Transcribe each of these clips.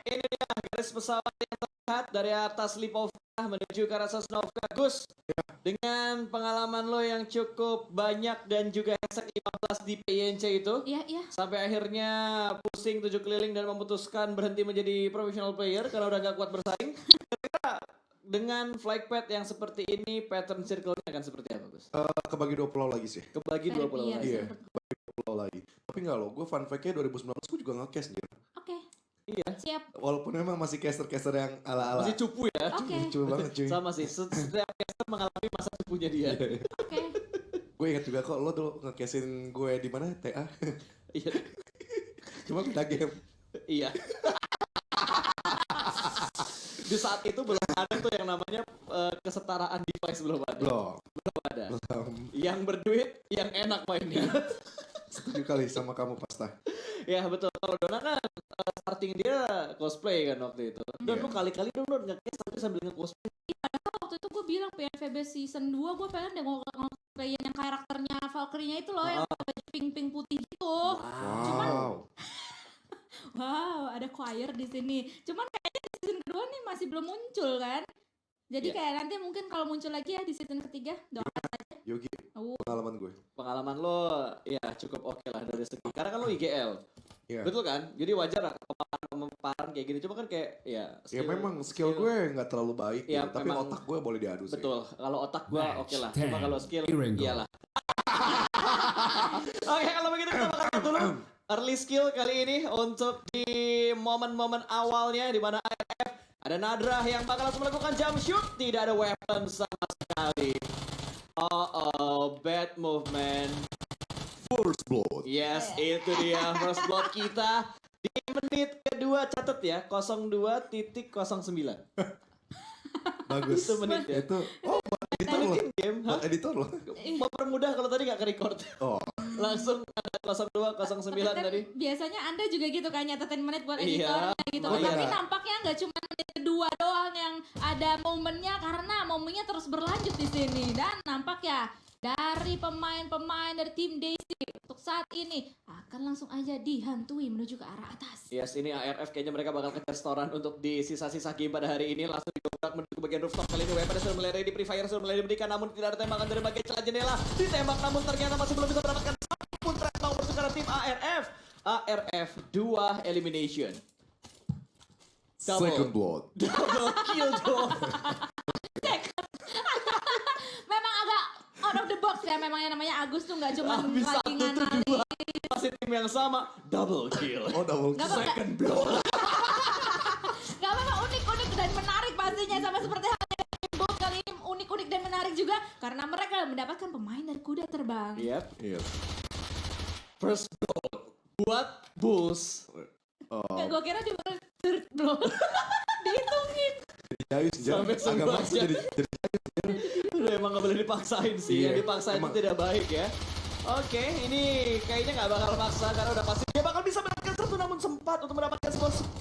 Ini dia garis pesawat yang terlihat dari atas Lipovka menuju ke arah Sosnovka. Gus, dengan pengalaman lo yang cukup banyak dan juga hashtag 15 di PINC itu, sampai akhirnya pusing 7 keliling dan memutuskan berhenti menjadi professional player karena udah gak kuat bersaing. Kira-kira dengan flight path yang seperti ini, pattern circle-nya akan seperti apa, Gus? Kebagi 2 pulau lagi sih. Kebagi 2 pulau lagi. Iya, kebagi 2 pulau lagi. Tapi enggak loh, gue fun fact-nya 2019 gue juga nge-cast dia. Oke. Iya. Siap. Walaupun memang masih caster-caster yang ala-ala. Masih cupu ya. Cupu banget cuy. Sama sih, setiap caster mengalami masa cupunya dia. Oke. Gue ingat juga kok lo dulu nge-castin gue di mana? TA. Iya. Cuma beda game. Iya. Di saat itu belum ada tuh yang namanya kesetaraan device, belum ada. Belum ada. Yang berduit, yang enak mainnya. Setuju kali sama kamu Pasta. Ya betul. Kalau Dona kan starting dia cosplay kan waktu itu. Dan lu kali-kali dong nge-cast tapi sambil nge-cosplay. Padahal waktu itu gue bilang PNVB season 2 gue pengen deh nge-cosplayin yang karakternya Valkyrie-nya itu loh, yang baju pink-pink putih gitu. Cuman wow, ada choir di sini. Cuman kayaknya di season kedua nih masih belum muncul kan. Jadi kayak nanti mungkin kalau muncul lagi ya di season ketiga, doakan saja. Yogi, pengalaman gue. Pengalaman lo ya cukup oke lah dari segi. Karena kan lo IGL. Yeah. Betul kan? Jadi wajar lah pemaparan kayak gini. Cuma kan kayak ya memang skill gue nggak terlalu baik ya, gitu. Tapi otak gue boleh diadu sih. Betul. Kalau otak gue oke lah. Cuma kalau skill iyalah. Oke, kalau begitu kita bakal dulu early skill kali ini untuk di momen-momen awalnya di mana ARF ada Nadra yang bakal langsung melakukan jump shoot, tidak ada weapon sama sekali. Bad movement. First blood. Yes, itu dia first blood kita di menit kedua, catat ya 02.09. Bagus. Itu menit ya. Itu editor loh. Game, editor loh. Mempermudah kalau tadi gak ke-record. Langsung ada 02.09 tadi. Biasanya Anda juga gitu kan nyatetin menit buat editornya gitu. Tapi nampaknya nggak cuma menit kedua doang yang ada momennya, karena momennya terus berlanjut di sini. Dan nampak ya dari pemain-pemain dari tim Daisy untuk saat ini akan langsung aja dihantui menuju ke arah atas. Yes, ini ARF kayaknya mereka bakal ke restoran untuk di sisa-sisa game pada hari ini. Langsung didobrak menuju ke bagian rooftop. Kali ini weapon sudah mulai ready, Free Fire sudah mulai diberikan, namun tidak ada tembakan dari bagian celah jendela. Ditembak namun ternyata masih belum bisa mendapatkan satupun trap mau bertukar tim ARF. ARF 2 elimination. Second blood. Double kill dong. Memang agak out of the box ya, memang yang namanya Agus tuh nggak cuma lagi nganalin. Masih tim yang sama, double kill. Double kill. Second blood. Gak apa-apa, unik-unik dan menarik pastinya, sama seperti halnya Bolt kali ini unik-unik dan menarik juga karena mereka mendapatkan pemain dari kuda terbang. Yep. First blood buat Bulls. Gue kira di third blood. Dihitungin. Agak masuk jadi Udah emang gak boleh dipaksain sih. Yang dipaksain itu tidak baik ya. Oke, ini kayaknya gak bakal maksa karena udah pasti dia bakal bisa mendapatkan satu, namun sempat untuk mendapatkan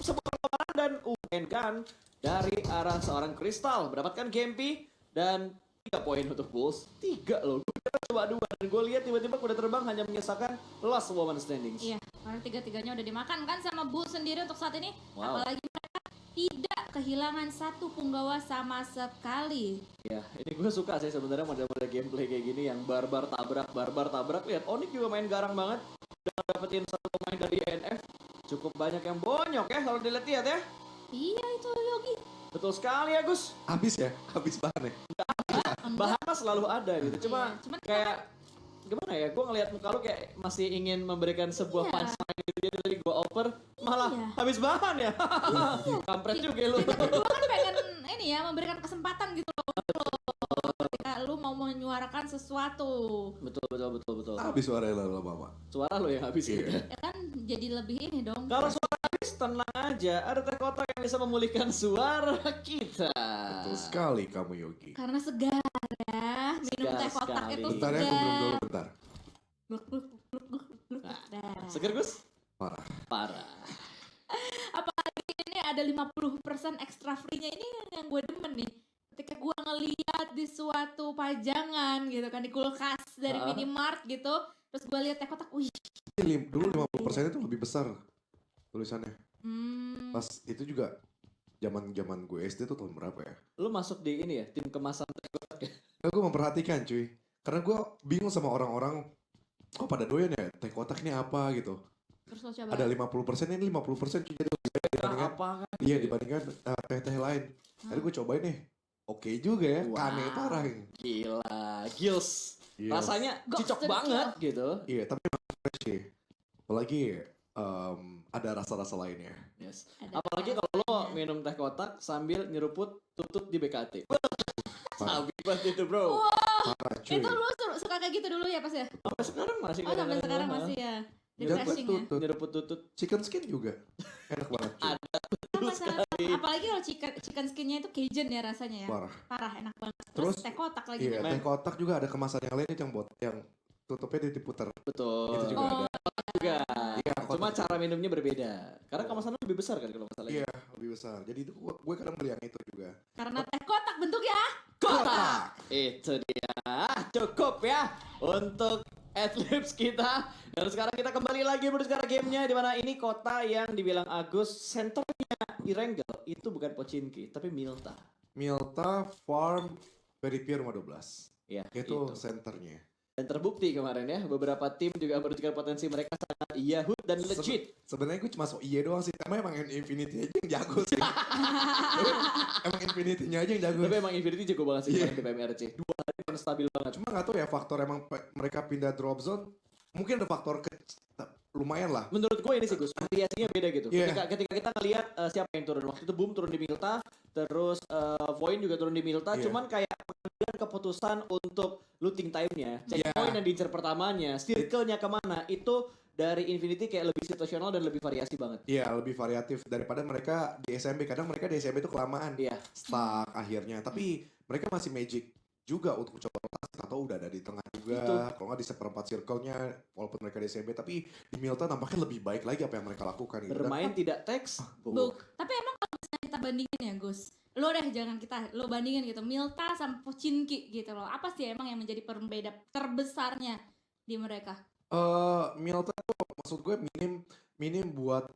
sebuah paparan dan kan dari arah seorang Kristal mendapatkan Gempi dan 3 poin untuk Bulls. 3 loh. Gue kira cuma 2 dan gue lihat tiba-tiba kuda terbang hanya menyisakan last woman standing. Iya, karena 3-3-nya udah dimakan kan sama Bulls sendiri untuk saat ini. Wow. Apalagi mereka tidak kehilangan satu punggawa sama sekali. Ya, ini gue suka sih sebenarnya model-model gameplay kayak gini yang barbar tabrak. Lihat, Onyx juga main garang banget. Udah dapetin satu pemain dari INF. Cukup banyak yang bonyok ya kalau dilihat-lihat ya. Iya itu Yogi. Betul sekali ya Gus. habis bahan ya. Bahannya selalu ada gitu. Cuma kayak gimana ya, gue ngelihat muka lu kayak masih ingin memberikan sebuah punchline gitu. Jadi tadi gue oper malah habis bahan ya. Kampret juga lu. Kita berdua kan pengen ini ya, memberikan kesempatan gitu loh. Ketika lu mau menyuarakan sesuatu. Betul. Habis suaranya lama-lama. Suara lu yang habis gitu. Ya kan jadi lebih ini dong. Kalau suara habis tenang aja, ada teh kotak yang bisa memulihkan suara kita. Betul sekali kamu Yogi. Karena segar ya, minum teh kotak sekali. itu Bentar ya, aku minum dulu bentar. Seger Gus? Parah. Apalagi ini ada 50% extra free-nya, ini yang gue demen nih. Ketika gue ngeliat di suatu pajangan gitu kan, di kulkas dari minimart gitu, terus gue lihat teh kotak, wih dulu 50% itu lebih besar tulisannya. Pas itu juga zaman gue SD tuh tahun berapa ya? Lu masuk di ini ya, tim kemasan teh kotak ya? Nah, gue memperhatikan cuy. Karena gue bingung sama orang-orang, kok pada doyan ya teh kotak ini apa gitu. Terus lo coba. Ada 50%, ini 50% cuy. Jadi lebih baik dibandingkan, Apa kan? iya dibandingkan teh-teh lain. Jadi gue cobain nih. Oke juga ya, Wow. kane parah ini. Gila, gils. Iya. Rasanya Ghost cocok to the banget gitu. Iya, tapi emang fresh sih. Apalagi ada rasa-rasa lainnya. Yes. Ada Apalagi kalau lo rasanya. minum teh kotak sambil nyeruput tutut di BKT. Parah, Sabi banget itu bro. parah cuy. Itu lu suka kayak gitu dulu ya pas ya? Sampai sekarang masih Oh sampai kadang-kadang sekarang gua, masih ya. Dan Refreshing ya. tutut. nyeruput tutut. Chicken skin juga. Enak banget cuy. Sama, apalagi kalau chicken skinnya itu Cajun ya rasanya ya. Parah. Parah enak banget. Terus, Terus teh kotak lagi. Iya, Men. teh kotak juga ada kemasan yang lain yang tutupnya diputer. Betul. Itu juga Oh, ada. juga. Iya, Cuma kotak. cara minumnya berbeda. Karena kemasannya lebih besar kan kalau masalahnya. Iya, lebih besar. Jadi itu gue kadang beli yang itu juga. karena teh kotak bentuknya. Kotak. Itu dia. Cukup ya untuk Adlibs kita. Dan sekarang kita kembali lagi berdiskusi gamenya, di mana ini kota yang dibilang Agus senternya Irengel itu bukan Pochinki tapi Milta. Milta Farm Peripia Rumah 12. Ya, Itu senternya. Dan terbukti kemarin ya, beberapa tim juga menunjukkan potensi mereka sangat yahut dan legit. Sebenarnya gue cuma iya doang sih. Emang Infinity aja yang jago sih. Emang Infinity-nya aja yang jago. Tapi emang Infinity jago banget sih Iya. kemarin di PMRC. Dua hari kan stabil banget. Cuma gak tahu ya faktor emang mereka pindah drop zone. Mungkin ada faktor lumayan lah. Menurut gue ini sih Gus, variasinya beda gitu. Iya. Ketika kita ngelihat siapa yang turun. Waktu itu Boom turun di Milta, terus Void juga turun di Milta. Iya. Cuman kayak pengambilan keputusan untuk looting time-nya, checkpoint Iya. yang diincar pertamanya, circle-nya kemana, itu dari Infinity kayak lebih situasional dan lebih variasi banget. Iya, lebih variatif daripada mereka di SMB. Kadang mereka di SMB itu kelamaan. Iya. Stuck akhirnya. Tapi mereka masih magic juga untuk coba rotasi. Atau udah ada di tengah juga. Itu. Kalau nggak di seperempat circle-nya. Walaupun mereka di SMB. Tapi di Milta nampaknya lebih baik lagi apa yang mereka lakukan. Gitu. Bermain tidak teks. Buk. Tapi emang kalau misalnya kita bandingin ya Gus. Lo deh jangan lo bandingin gitu. Milta sama Pochinki gitu loh. Apa sih emang yang menjadi pembeda terbesarnya di mereka? Milta tuh maksud gue minim buat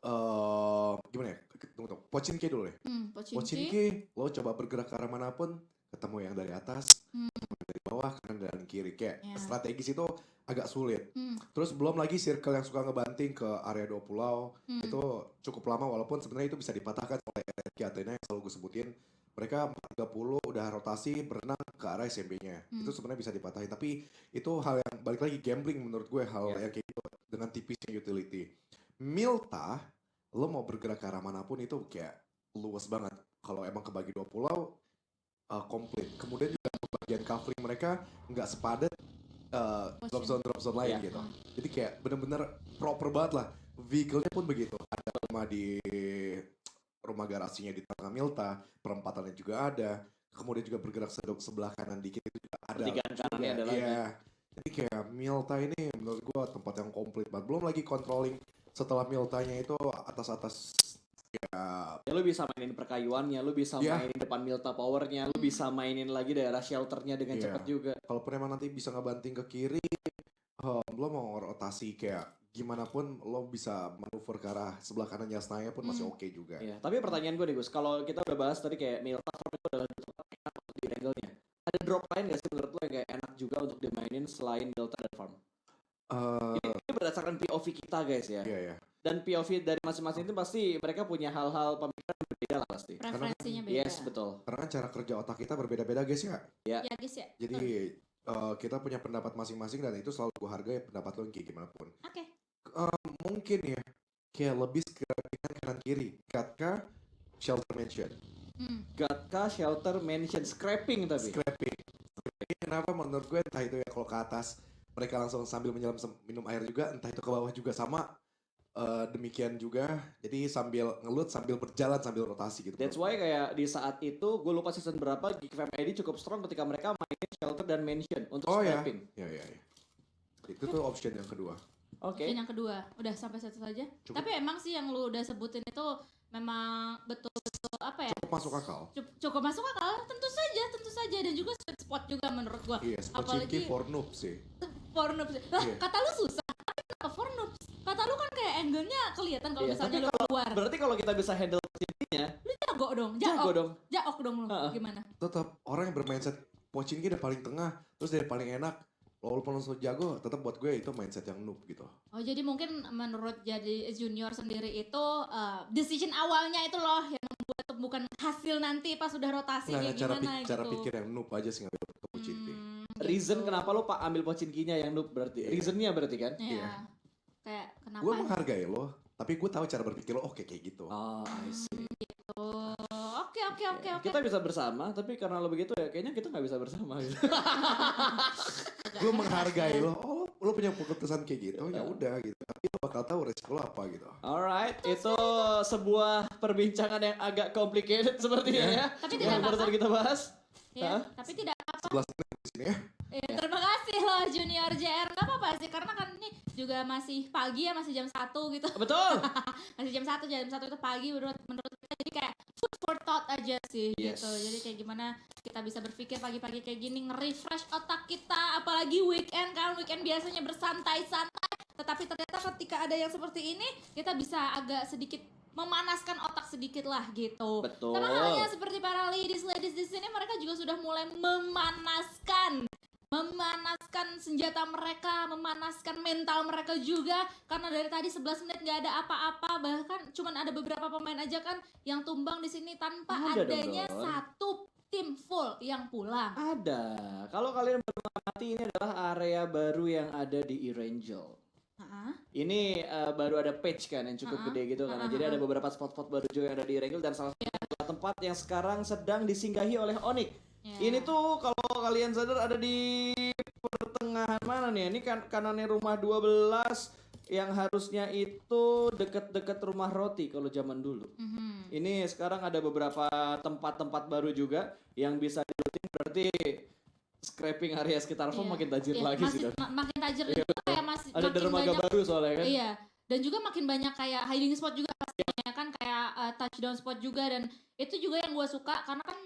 gimana ya? Tunggu. Pochinki dulu ya. Pochinki. Pochinki lo coba bergerak ke arah manapun ketemu yang dari atas, dari bawah, kanan dan kiri. Kayak Ya. strategis itu agak sulit. Hmm. Terus belum lagi circle yang suka ngebanting ke area 2 pulau. Itu cukup lama walaupun sebenarnya itu bisa dipatahkan oleh RRQ Athena yang selalu gue sebutin. Mereka 30 udah rotasi berenang ke arah SMB-nya. Itu sebenarnya bisa dipatahin. Tapi itu hal yang balik lagi gambling menurut gue hal yang kayak gitu dengan tipisnya utility. Milta, lo mau bergerak ke arah manapun itu kayak luas banget. Kalau emang kebagi 2 pulau, komplit. Kemudian juga bagian covering mereka nggak sepadat drop zone lain Iya. gitu. Jadi kayak bener-bener proper banget lah. Vehicle-nya pun begitu. Ada rumah garasinya di tengah Milta, perempatannya juga ada. Kemudian juga bergerak sebelah kanan dikit itu juga ada. Pertigaan kanannya ada lagi. Iya. Jadi kayak Milta ini menurut gua tempat yang komplit banget. Belum lagi controlling setelah Miltanya itu atas-atas ya Ya lu bisa mainin perkayuannya, lu bisa Iya. mainin depan Milta powernya, lu bisa mainin lagi daerah shelternya dengan Iya. cepat juga. kalaupun emang nanti bisa ngebanting ke kiri, lo mau rotasi kayak gimana pun lo bisa manuver ke arah sebelah kanannya Snaya pun masih oke juga. Iya. Tapi pertanyaan gue nih Gus, kalau kita udah bahas tadi kayak Milta Farm itu adalah tempat yang enak untuk di angle-nya. Ada drop lain gak sih menurut lo yang kayak enak juga untuk dimainin selain Milta dan Farm? Ini berdasarkan POV kita guys ya. Iya. Dan POV dari masing-masing itu pasti mereka punya hal-hal pemikiran yang berbeda lah pasti. Preferensinya beda. Yes, betul. Karena kan cara kerja otak kita berbeda-beda guys ya. Ya guys ya. Jadi kita punya pendapat masing-masing dan itu selalu gue hargai pendapat lo yang kayak gimana pun. Oke. Mungkin ya kayak lebih scrappingan kanan kiri. Katka Shelter Mansion. Gatka Shelter Mansion Scrapping tapi. Scrapping. Ini kenapa menurut gue entah itu ya kalau ke atas mereka langsung sambil menyelam minum air juga, entah itu ke bawah juga sama. Demikian juga. Jadi sambil ngelut sambil berjalan sambil rotasi gitu. That's why kayak di saat itu gue lupa season berapa Geek Fam ID cukup strong ketika mereka mainin Shelter dan Mansion untuk scrapping. Ya. Itu tuh option yang kedua. Oke. Yang kedua, udah sampai satu saja. Cukup. Tapi emang sih yang lu udah sebutin itu memang betul-betul apa ya? Cukup masuk akal. Cukup masuk akal, tentu saja dan juga sweet spot juga menurut gua. Iya, Pochinki Apalagi for noob sih. for noobs. Lah, Iya. kata lu susah, tapi kenapa for noobs? Kata lu kan kayak angle-nya kelihatan kalau Iya, misalnya tapi lu keluar. berarti kalau kita bisa handle posisinya, Lu jago dong, jago dong. jaok dong lu. Gimana? Tetap orang yang bermindset Pochinki dari paling tengah, terus dari paling enak. Walaupun langsung jago, tetap buat gue itu mindset yang noob gitu. Oh jadi mungkin menurut jadi junior sendiri itu decision awalnya itu loh yang membuat bukan hasil nanti pas sudah rotasi Nah, kayak gimana cara gitu. pikir yang noob aja sih ngambil ke Pochinki. Reason kenapa lo Pak ambil Pochinkinya yang noob berarti? Reasonnya berarti kan? Iya. Kayak kenapa? Gue menghargai lo, tapi gue tahu cara berpikir lo kayak gitu. Oh, I see. Oh, oke. Kita bisa bersama, tapi karena lo begitu ya kayaknya kita nggak bisa bersama gitu. Gue menghargai lo, lo punya keputusan kayak gitu, ya udah gitu. Tapi lo bakal tahu resiko lo apa gitu. Alright, itu sebuah perbincangan yang agak complicated sepertinya ya. Tapi Yang tidak barusan apa-apa. kita bahas. Ya, tapi tidak apa-apa. 11 menit di sini ya. Ya, terima kasih loh Junior JR. Gak apa-apa sih karena kan ini juga masih pagi ya, masih jam 1 gitu. Betul. Masih jam 1 itu pagi menurut kita jadi kayak food for thought aja sih Yes. gitu. Jadi kayak gimana kita bisa berpikir pagi-pagi kayak gini nge-refresh otak kita apalagi weekend kan weekend biasanya bersantai-santai tetapi ternyata ketika ada yang seperti ini kita bisa agak sedikit memanaskan otak sedikit lah gitu. Betul. Sama halnya seperti para ladies di sini mereka juga sudah mulai memanaskan senjata mereka, memanaskan mental mereka juga karena dari tadi 11 menit gak ada apa-apa, bahkan cuman ada beberapa pemain aja kan yang tumbang di sini tanpa Ada dong, adanya Don. satu tim full yang pulang. Ada. Kalau kalian baru mengamati ini adalah area baru yang ada di Erangel. Heeh. Ini baru ada page kan yang cukup gede gitu kan. Jadi ada beberapa spot-spot baru juga yang ada di Erangel dan salah satu adalah tempat yang sekarang sedang disinggahi oleh Onyx. Ya. Ini tuh kalau kalian sadar ada di pertengahan mana nih? Ini kan kanannya rumah 12 yang harusnya itu deket-deket rumah roti kalau zaman dulu. Mhm. Ini sekarang ada beberapa tempat-tempat baru juga yang bisa dilutin, berarti scraping area sekitar farm Iya. makin tajir Iya, lagi sih. Dan. makin tajir juga kayak masih Ada makin dermaga banyak. baru soalnya kan. Iya. Dan juga makin banyak kayak hiding spot juga pastinya kan kayak touchdown spot juga dan itu juga yang gue suka karena kan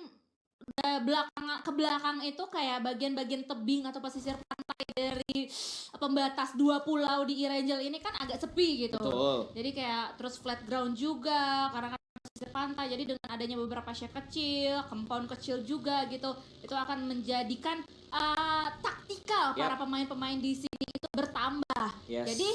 ke belakang itu kayak bagian-bagian tebing atau pesisir pantai dari pembatas dua pulau di Erangel ini kan agak sepi gitu. Betul. Jadi kayak terus flat ground juga karena kan pesisir pantai. Jadi dengan adanya beberapa shape kecil, compound kecil juga gitu, itu akan menjadikan taktikal para pemain-pemain di sini itu bertambah. Yes. Jadi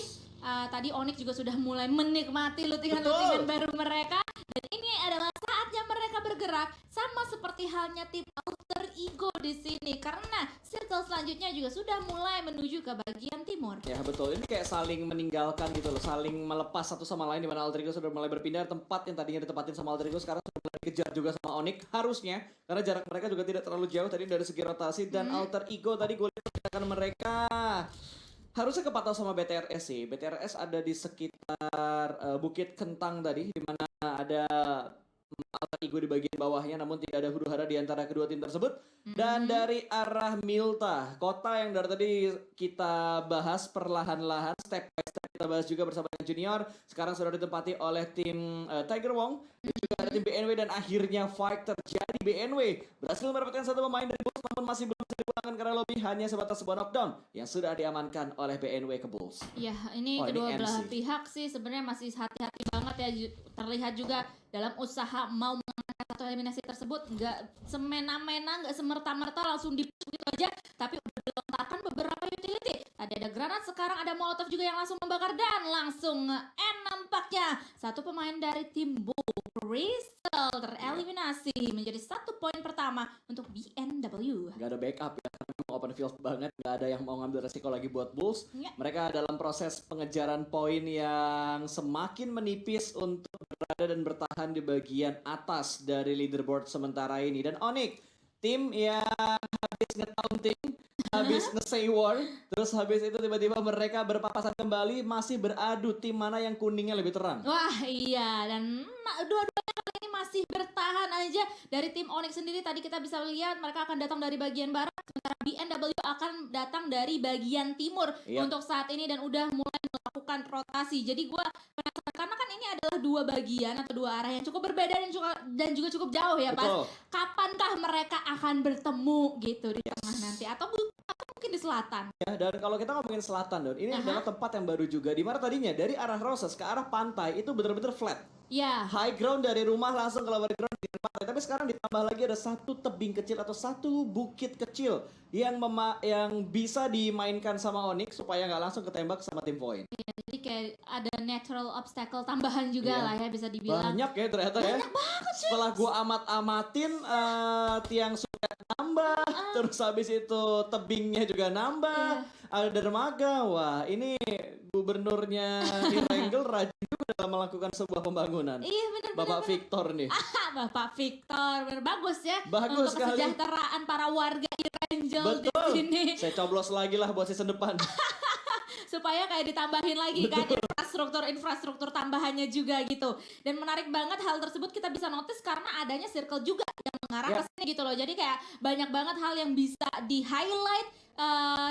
tadi Onyx juga sudah mulai menikmati lutihan-lutihan baru mereka dan ini adalah saatnya mereka bergerak sama seperti halnya tim Alter Ego di sini karena circle selanjutnya juga sudah mulai menuju ke bagian timur. Ya betul, ini kayak saling meninggalkan gitu loh, saling melepas satu sama lain di mana Alter Ego sudah mulai berpindah tempat yang tadinya ditempatin sama Alter Ego sekarang sudah mulai dikejar juga sama Onyx harusnya karena jarak mereka juga tidak terlalu jauh tadi dari segi rotasi dan Alter Ego tadi gue lihat akan mereka harusnya kepantau sama BTRS sih. BTRS ada di sekitar Bukit Kentang tadi di mana ada Alter Ego di bagian bawahnya namun tidak ada huru-hara di antara kedua tim tersebut. Dan dari arah Milta, kota yang dari tadi kita bahas perlahan-lahan step by step kita bahas juga bersama dengan Junior, sekarang sudah ditempati oleh tim Tiger Wong dan juga ada tim BNW dan akhirnya fight terjadi. BNW berhasil mendapatkan satu pemain dari Bulls namun masih belum bisa dipulangkan karena lobby hanya sebatas sebuah knockdown yang sudah diamankan oleh BNW ke Bulls. Ya, ini Oh, ini kedua belah MC. pihak sih sebenarnya masih hati-hati banget ya. Terlihat juga dalam usaha mau mengamankan satu eliminasi tersebut nggak semena-mena, nggak semerta-merta langsung dipush gitu aja, tapi udah dilontarkan beberapa utility. Tadi ada granat, sekarang ada molotov juga yang langsung membakar dan langsung end nampaknya satu pemain dari tim Crystal tereliminasi menjadi 1 poin pertama untuk BNW. Gak ada backup ya, karena memang open field banget, gak ada yang mau ngambil resiko lagi buat Bulls. Ya. Mereka dalam proses pengejaran poin yang semakin menipis untuk berada dan bertahan di bagian atas dari leaderboard sementara ini. Dan Onyx, tim yang habis nge-taunting, habis nge-say war, terus habis itu tiba-tiba mereka berpapasan kembali, masih beradu tim mana yang kuningnya lebih terang. Wah iya dan dua-duanya kali ini masih bertahan aja. Dari tim Onyx sendiri tadi kita bisa lihat mereka akan datang dari bagian barat sementara BNW akan datang dari bagian timur Yap. untuk saat ini dan udah mulai melakukan rotasi. Jadi gue penasaran karena kan ini adalah dua bagian atau dua arah yang cukup berbeda dan juga cukup jauh ya, Pas. Betul. Kapankah mereka akan bertemu gitu di tengah nanti atau mungkin di selatan? Ya, dan kalau kita ngomongin selatan, Don, ini adalah tempat yang baru juga. Di mana tadinya dari arah Roses ke arah pantai itu benar-benar flat. Ya. High ground dari rumah langsung ke lower ground di pantai. Tapi sekarang ditambah lagi ada satu tebing kecil atau satu bukit kecil yang bisa dimainkan sama Onyx supaya nggak langsung ketembak sama tim Void. Ya, jadi kayak ada natural obstacle tambahan juga Iya. lah ya bisa dibilang. Banyak ya ternyata ya. Banyak banget sih. Setelah gua amat-amatin tiang sudah nambah, terus habis itu tebingnya juga nambah, ada dermaga. Wah, ini gubernurnya Irangel rajin juga dalam melakukan sebuah pembangunan. Iya benar. Bapak Victor nih. Bapak Victor, bener bagus ya. Bagus untuk sekali. kesejahteraan para warga Irangel di Betul. sini. Saya coblos lagi lah buat season depan. Supaya kayak ditambahin lagi kan infrastruktur tambahannya juga gitu. Dan menarik banget hal tersebut kita bisa notice karena adanya circle juga yang mengarah ke sini gitu loh. Jadi kayak banyak banget hal yang bisa di highlight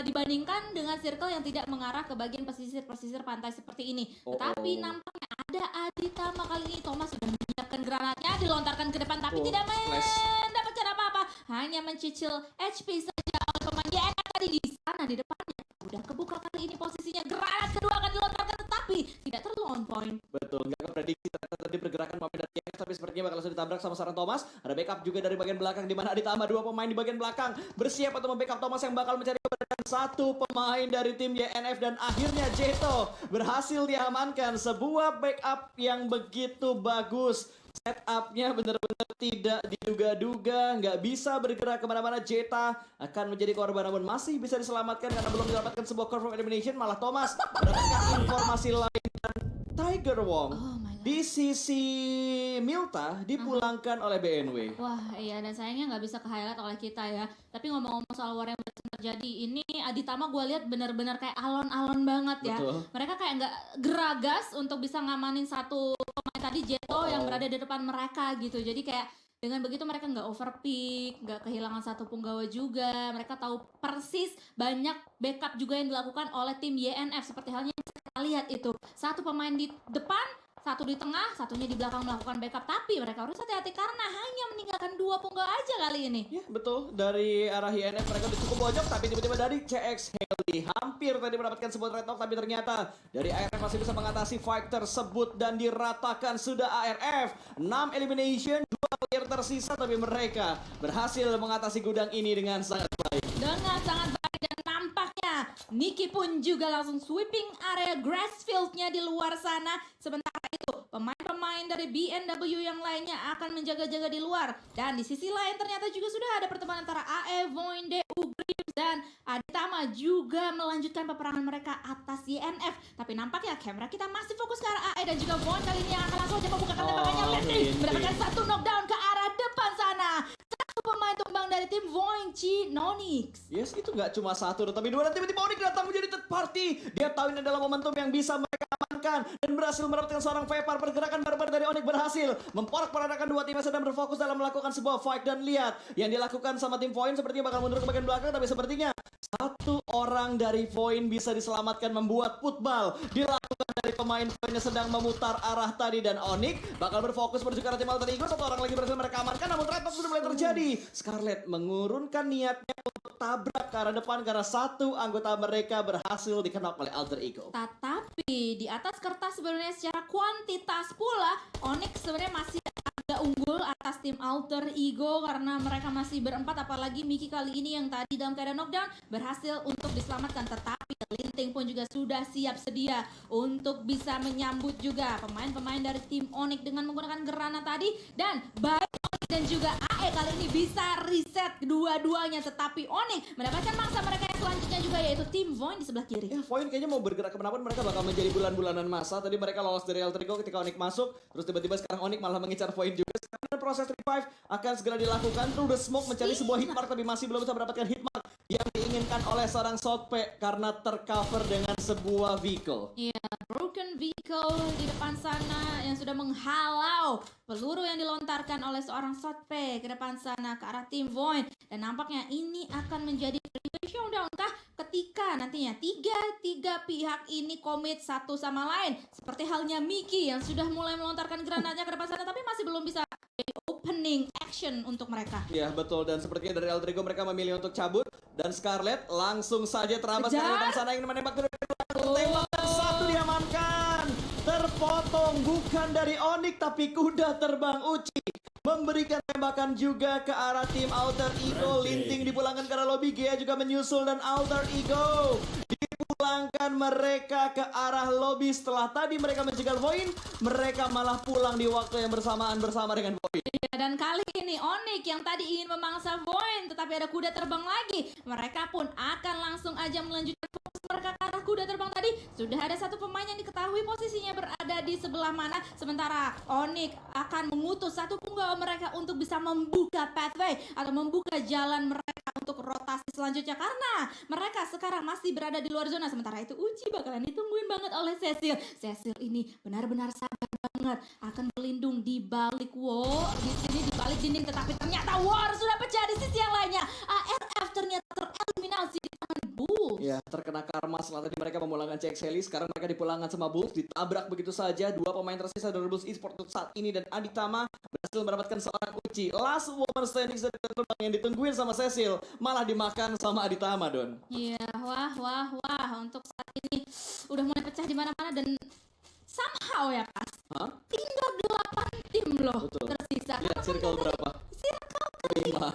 dibandingkan dengan circle yang tidak mengarah ke bagian pesisir pantai seperti ini. Tetapi nampaknya ada Aditama kali ini. Thomas sudah menyiapkan granatnya, dilontarkan ke depan tapi tidak mendapatkan apa-apa. Hanya mencicil HP saja oleh pemain YNF tadi di sana di depannya. Udah kebuka kali ini posisinya, granat kedua akan dilontarkan tetapi tidak terlalu on point. Betul, nggak keprediksi ternyata tadi pergerakan pemain dari YNF, tapi sepertinya bakal langsung ditabrak sama seorang Thomas. Ada backup juga dari bagian belakang di mana ditambah dua pemain di bagian belakang bersiap untuk membackup Thomas yang bakal mencari keberadaan satu pemain dari tim YNF dan akhirnya Jeto berhasil diamankan. Sebuah backup yang begitu bagus. Setupnya benar-benar tidak diduga-duga, nggak bisa bergerak kemana-mana. Jeta akan menjadi korban namun masih bisa diselamatkan karena belum mendapatkan sebuah confirm elimination. Malah Thomas mendapatkan informasi lain dan Tiger Wong di sisi Milta dipulangkan oleh BNW. Wah iya, dan sayangnya nggak bisa ke-highlight oleh kita ya. Tapi ngomong-ngomong soal war yang terjadi ini, Aditama gue lihat benar-benar kayak alon-alon banget ya. Betul. Mereka kayak nggak geragas untuk bisa ngamanin satu pemain tadi Jeto yang berada di depan mereka gitu. Jadi kayak dengan begitu mereka nggak overpick, nggak kehilangan satu punggawa juga. Mereka tahu persis banyak backup juga yang dilakukan oleh tim YNF. Seperti halnya yang kita lihat itu. Satu pemain di depan, satu di tengah, satunya di belakang melakukan backup. Tapi mereka harus hati-hati karena hanya meninggalkan dua punggawa aja kali ini. Ya betul, dari arah YNF mereka udah cukup bojok, tapi tiba-tiba dari CX Healthy hampir tadi mendapatkan sebuah red knock, tapi ternyata dari ARF masih bisa mengatasi fight tersebut dan diratakan sudah ARF. 6 elimination, 2 player tersisa, tapi mereka berhasil mengatasi gudang ini dengan sangat baik. Dengan sangat baik dan nampaknya Niki pun juga langsung sweeping area grassfield-nya di luar sana. Sementara itu pemain-pemain dari BNW yang lainnya akan menjaga-jaga di luar. Dan di sisi lain ternyata juga sudah ada pertemuan antara AE, Voinde, Ugrims dan Aditama juga melanjutkan peperangan mereka atas YNF. Tapi nampaknya kamera kita masih fokus ke arah AE dan juga Voinde kali ini yang akan langsung aja membukakan tembakannya. Landry mendapatkan satu knockdown ke arah depan sana. Satu pemain tumbang dari tim Voinci Nonix. Yes, itu nggak cuma satu, tapi dua. Dan tiba-tiba Onyx datang menjadi third party. Dia tahu ini adalah momentum yang bisa mereka amankan dan berhasil mendapatkan seorang Vepar. Pergerakan barbar dari Onyx berhasil memporak-porandakan dua tim yang sedang berfokus dalam melakukan sebuah fight. Dan lihat yang dilakukan sama tim Void sepertinya bakal mundur ke bagian belakang, tapi sepertinya satu orang dari Void bisa diselamatkan. Membuat putball dilakukan dari pemain Void yang sedang memutar arah tadi, dan Onyx bakal berfokus menuju ke arah tim Alter Ego. Satu orang lagi berhasil mereka amankan, namun red knock sudah mulai terjadi. Scarlet mengurunkan niatnya untuk tabrak ke arah depan karena satu anggota mereka berhasil dikenok oleh Alter Ego. Tetapi di atas kertas sebenarnya secara kuantitas pula Onyx sebenarnya masih agak unggul atas tim Alter Ego karena mereka masih berempat, apalagi Miki kali ini yang tadi dalam keadaan knockdown berhasil untuk diselamatkan. Tetapi Linting pun juga sudah siap sedia untuk bisa menyambut juga pemain-pemain dari tim Onyx dengan menggunakan granat tadi. Dan baik Onyx dan juga AE kali ini bisa reset kedua-duanya, tetapi Onyx mendapatkan mangsa mereka yang selanjutnya juga, yaitu tim Void di sebelah kiri. Ya, Void kayaknya mau bergerak kemanapun mereka bakal menjadi bulan-bulanan masa. Tadi mereka lolos dari Alter Ego ketika Onyx masuk, terus tiba-tiba sekarang Onyx malah mengincar Void juga. Sekarang proses revive akan segera dilakukan. Through the smoke mencari sebuah hitmark, tapi masih belum bisa mendapatkan hitmark yang diinginkan oleh seorang Southpack karena tercover dengan sebuah vehicle. Iya, broken vehicle di depan sana yang sudah menghalau peluru yang dilontarkan oleh seorang Southpack ke depan sana ke arah tim Void. Dan nampaknya ini akan menjadi showdown kah ketika nantinya tiga pihak ini komit satu sama lain seperti halnya Miki yang sudah mulai melontarkan granatnya ke depan sana tapi masih belum bisa jadi opening action untuk mereka. Ya betul, dan sepertinya dari Aldrigo mereka memilih untuk cabut. Dan Scarlet langsung saja terabas ke depan sana ingin menembak dari tembakan satu diamankan. Terpotong bukan dari Onyx tapi kuda terbang Uci. Memberikan tembakan juga ke arah tim Alter Ego. Linting dipulangkan ke arah lobby, Gia juga menyusul dan Alter Ego dipulangkan mereka ke arah lobby. Setelah tadi mereka menjegal Void, mereka malah pulang di waktu yang bersamaan bersama dengan Void. Ya, dan kali ini Onyx yang tadi ingin memangsa Void tetapi ada kuda terbang lagi. Mereka pun akan langsung aja melanjutkan fokus mereka ke arah kuda terbang tadi. Sudah ada satu pemain yang diketahui posisinya berada di sebelah mana. Sementara Onyx akan mengutus satu punggawa mereka untuk bisa membuka pathway atau membuka jalan mereka untuk rotasi selanjutnya. Karena mereka sekarang masih berada di luar zona. Sementara itu Uci bakalan ditungguin banget oleh Cecil. Cecil ini benar-benar sabar banget akan berlindung di balik wall di sini di balik dinding, tetapi ternyata war sudah pecah di sisi yang lainnya. ARF ternyata tereliminasi di tangan Bulls. Ya, terkena karma setelah tadi mereka memulangkan CX Heli. Sekarang mereka dipulangkan sama Bulls, ditabrak begitu saja. Dua pemain tersisa dari Bulls Esports untuk saat ini dan Aditama berhasil mendapatkan seorang Uci. Last woman standing yang ditungguin sama Cecil malah dimakan sama Aditama, Don. Iya, wah. Untuk saat ini udah mulai pecah di mana-mana dan somehow ya pas. Hah? Tinggal 8 tim loh Betul. tersisa. Lihat Karena circle kan berapa? Circle kelima.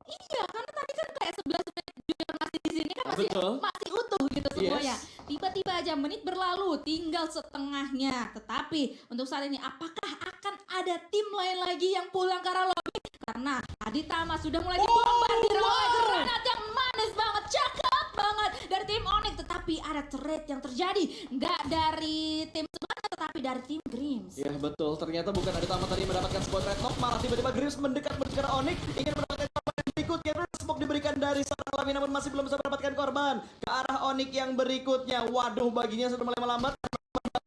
Iya, karena tadi kan kayak 11 menit juga masih di sini kan Betul. masih utuh gitu semuanya. Yes. Tiba-tiba aja menit berlalu, tinggal setengahnya. Tetapi untuk saat ini apakah akan ada tim lain lagi yang pulang ke arah lobby? Karena Aditama sudah mulai dibombardir oleh granat yang manis banget, cakep banget dari tim Onyx. Tetapi ada trade yang terjadi, nggak dari tim sebelahnya tetapi dari tim Grims. Ya betul, ternyata bukan Aditama tadi mendapatkan sebuah red knock, malah tiba-tiba Grims mendekat menuju ke arah Onyx, ingin mendapatkan korban yang berikutnya. Terus smoke diberikan dari seorang Lavi namun masih belum bisa mendapatkan korban. Ke arah Onyx yang berikutnya, waduh baginya sudah mulai melambat.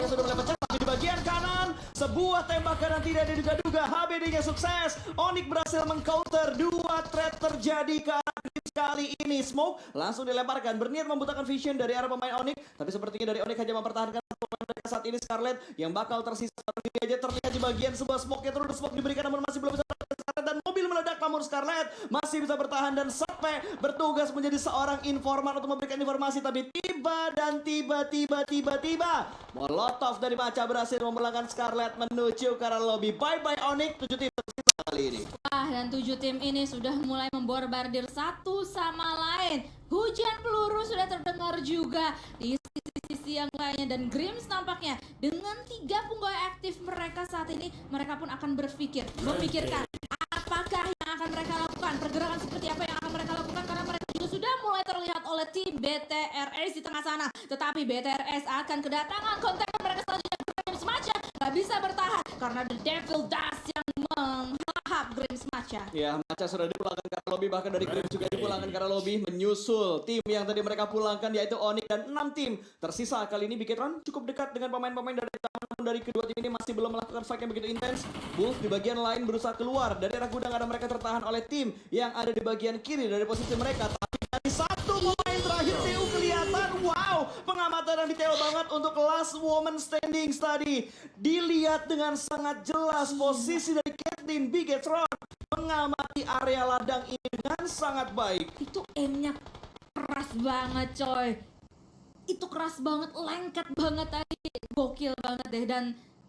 Sudah mulai pecah, tapi di bagian kanan sebuah tembakan yang tidak diduga-duga. HBD-nya sukses. Onyx berhasil mengcounter. Dua threat terjadi ke arah Grims kali ini. Smoke langsung dilemparkan, berniat membutakan vision dari arah pemain Onyx, tapi sepertinya dari Onyx hanya mempertahankan pemain mereka saat ini. Scarlet yang bakal tersisa sendiri aja terlihat di bagian sebuah smoke-nya. Terus smoke diberikan namun masih belum bisa Scarlet, dan mobil meledak namun Scarlet masih bisa bertahan dan sampai bertugas menjadi seorang informan untuk memberikan informasi. Tapi tiba Molotov dari Maca berhasil memulangkan Scarlet menuju ke arah lobby. Bye-bye Onyx, 7 tim tersisa kali ini. Wah, dan 7 tim ini sudah mulai memborbardir satu sama lain. Hujan peluru sudah terdengar juga di sisi yang lainnya, dan Grims nampaknya dengan 3 punggawa aktif mereka saat ini, mereka pun akan memikirkan apakah yang akan mereka lakukan, pergerakan seperti apa yang akan mereka lakukan, karena mereka juga sudah mulai terlihat oleh tim BTRS di tengah sana. Tetapi BTRS akan kedatangan kontainer mereka selanjutnya. Grims Maca gak bisa bertahan karena The Devil Dust yang menghahap Grims Maca. Ya, Maca sudah dipulangkan ke arah lobby, bahkan dari Grims juga dipulangkan ke arah lobby, menyusul tim yang tadi mereka pulangkan yaitu Onyx dan 6 tim tersisa. Kali ini Bigetron cukup dekat dengan pemain-pemain dari taman, dari kedua tim ini masih belum melakukan fight yang begitu intens. Bulls di bagian lain berusaha keluar dari arah gudang, ada mereka tertahan oleh tim yang ada di bagian kiri dari posisi mereka. Tapi dari satu pemain terakhir TU kelihatan, wow, pengamatan yang detail banget untuk last woman standing tadi. Dilihat dengan sangat jelas posisi dari Caitlyn Bigetron mengamati area ladang ini dengan sangat baik. Itu aimnya keras banget coy. Itu keras banget, lengket banget tadi. Gokil banget deh. Dan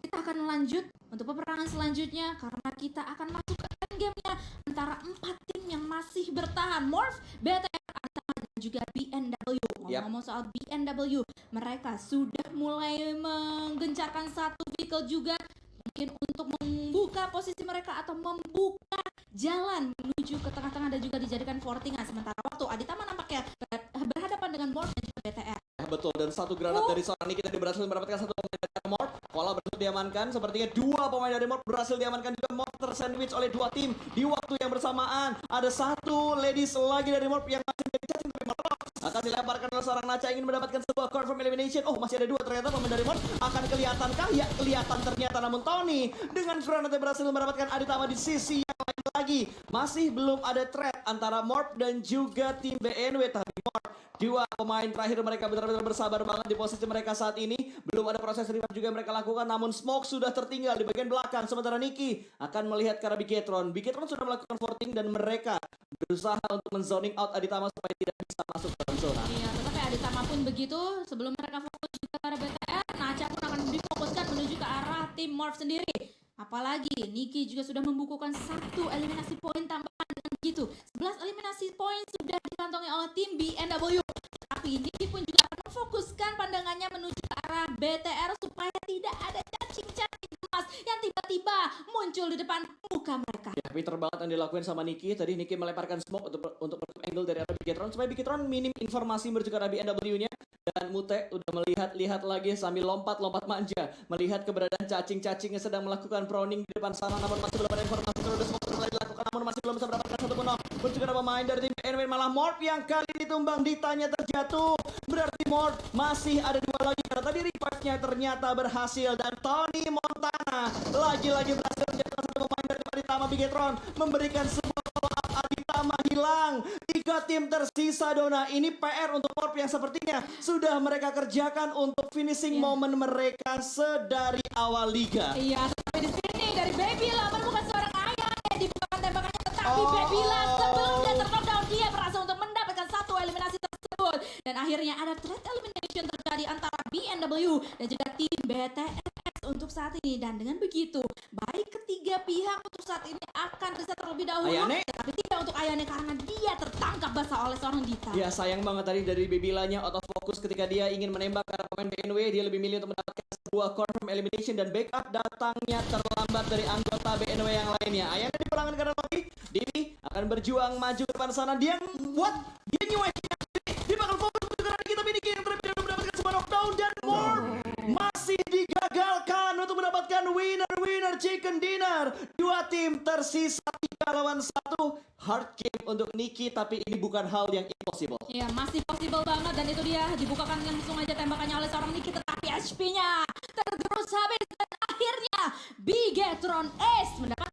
kita akan lanjut untuk peperangan selanjutnya karena kita akan masuk ke endgame-nya antara 4 tim yang masih bertahan. Morph, BTR, Atama, dan juga BNW. Ngomong-ngomong soal BNW, mereka sudah mulai menggencarkan satu vehicle juga, mungkin untuk membuka posisi mereka atau membuka jalan menuju ke tengah-tengah dan juga dijadikan fortingan. Sementara waktu Aditama nampaknya berhadapan dengan Morph dan juga BTR. Ya, betul, dan satu granat dari seorang Niki tadi berhasil mendapatkan satu pemain dari Morph. Pola berhasil diamankan, sepertinya 2 pemain dari Morph berhasil diamankan juga. Morph tersandwich oleh 2 tim di waktu yang bersamaan. Ada 1 ladies lagi dari Morph yang masih menjadi cacing, tapi Morph akan dilemparkan oleh seorang Nacha ingin mendapatkan sebuah confirm elimination. Oh, masih ada 2 ternyata pemain dari Morph. Akan kelihatankah? Ya, kelihatan ternyata, namun Tony dengan granatnya berhasil mendapatkan Aditama di sisi yang lain lagi. Masih belum ada threat antara Morph dan juga tim BNW. Tapi Morph, dua pemain terakhir mereka benar-benar bersabar banget di posisi mereka saat ini. Belum ada proses revive juga yang mereka lakukan, namun Smoke sudah tertinggal di bagian belakang. Sementara Niki akan melihat ke arah Bigetron. Bigetron sudah melakukan voting dan mereka berusaha untuk men-zoning out Aditama supaya tidak bisa masuk ke dalam zona. Iya, tetapi Aditama pun begitu. Sebelum mereka fokus juga pada BTR, Nacha pun akan difokuskan menuju ke arah tim Morph sendiri. Apalagi Niki juga sudah membukukan 1 eliminasi poin tambahan dengan begitu. 11 eliminasi poin sudah dikantongi oleh tim BNW. Tapi Niki pun juga akan memfokuskan pandangannya menuju ke arah BTR supaya tidak ada cacing-cacing emas yang tiba-tiba muncul di depan muka mereka. Ya, pinter banget yang dilakuin sama Niki. Tadi Niki melemparkan smoke untuk menutup angle dari arah Bigetron supaya Bigetron minim informasi menuju ke arah BNW-nya. Dan Mute udah melihat lagi sambil lompat manja, melihat keberadaan cacing-cacing yang sedang melakukan proning di depan sana, namun masih belum ada informasi terus smoke mulai dilakukan, namun masih belum bisa mendapatkan satu pun. Menuju ke arah pemain dari tim BNW, malah Morph yang kali ini tumbang, ditanya terjatuh. Berarti Morph masih ada 2 lagi karena tadi revive-nya ternyata berhasil, dan Tony Montana lagi-lagi berhasil menjatuhkan satu pemain dari tim Aditama. Bigetron memberikan sebuah follow up, Aditama hilang. 3 tim tersisa, Dona. Ini PR untuk Morph yang sepertinya sudah mereka kerjakan untuk finishing momen mereka sedari awal liga. Iya, tapi di sini dari Babila menemukan seorang ayah yang dibukakan tembakannya, tetapi Babila sebelum dia terknockdown dia berhasil untuk mendapatkan 1 eliminasi tersebut. Dan akhirnya ada threat elimination terjadi antara BNW dan juga tim BTRX untuk saat ini. Dan dengan begitu, baik ketiga pihak untuk saat ini akan bisa terlebih dahulu. Ayane. Tapi tidak untuk Ayane karena dia tertangkap basah oleh seorang Dita. Ya, sayang banget tadi dari Babilanya out of focus ketika dia ingin menembak ke arah pemain BNW. Dia lebih milih untuk mendapatkan sebuah confirm elimination, dan backup datangnya terlambat dari anggota BNW yang lainnya. Ayana dipulangan ke arah lobby. Dimi akan berjuang maju ke depan sana. Dia nyuekin. Dia bakal fokus menuju ke arah kita. Niki yang terlebih dahulu mendapatkan sebuah knockdown, dan Morph masih digagalkan untuk mendapatkan winner chicken dinner. 2 tim tersisa 3 lawan 1. Hard game untuk Niki, tapi ini bukan hal yang impossible. Iya, masih possible banget, dan itu dia dibukakan langsung aja tembakannya oleh seorang Niki, tetapi HP-nya tergerus habis dan akhirnya Bigetron Ace mendapat